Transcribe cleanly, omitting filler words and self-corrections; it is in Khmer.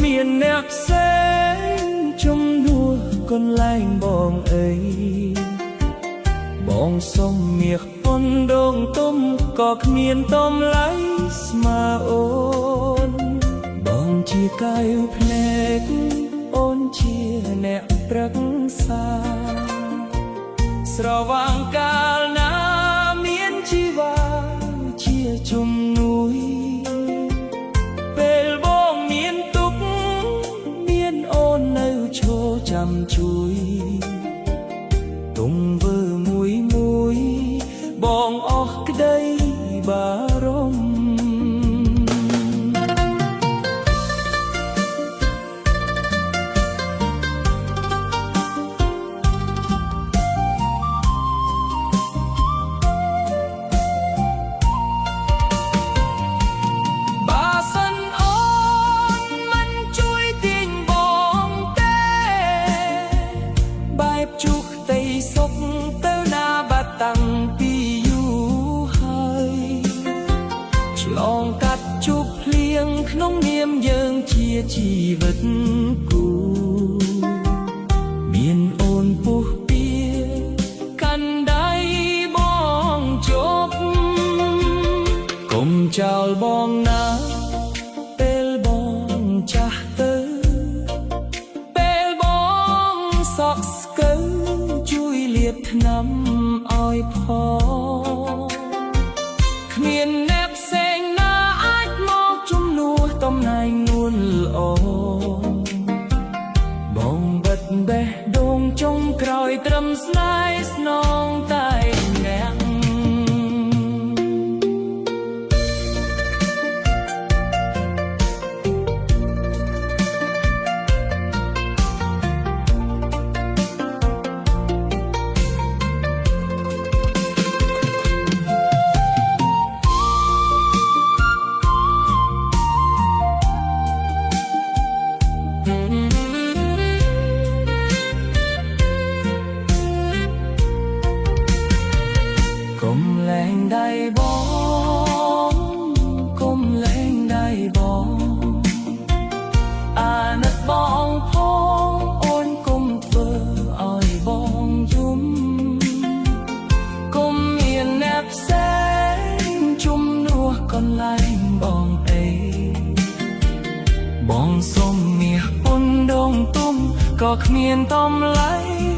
មានអ្នកផ្សេងជំនួសកន្លែងបងអីបងសុំមាសប៉ុនដងទុំក៏គ្មានតំលៃស្មើអូនបងជាកាយភ្នែកអូនជាអ្នកប្រឹក្សាស្រវាងកាលណាមានជីវ៉ាជាជំនួយពេលបងមានទុក្ខមានអូននៅឈរចាំជួយទុំវើមួយបងអស់ក្តីបារម្ភជុកតីសុកទៅណាបាត់តាំងពីយូរហើយឆ្លងកាត់ជប់ភ្លៀងក្នុងនាមយើងជាជីវិតគូមានអូនពុះពៀកាន់ដៃបងជប់កុំចោលបងណាពេលបងចាស់ទៅពេលបងសក់ស្កើជួយលាបថ្នាំឲ្យផងគ្មានអ្នកផ្សេងណាអាចមកជំនួសតំណែងនួនល្អបងបិទបេះដូងចុងក្រោយត្រឹមស្នេហ៍ស្នងតែអ្នកកុំលែងដៃបងកុំលែងដៃបងអាណិតបងផងអូនកុំធ្វើឲ្យបងយំកុំមានអ្នកផ្សេងជំនួសកន្លែងបងអីបងសុំមាសប៉ុនដងទុំក៏គ្មានតំលៃ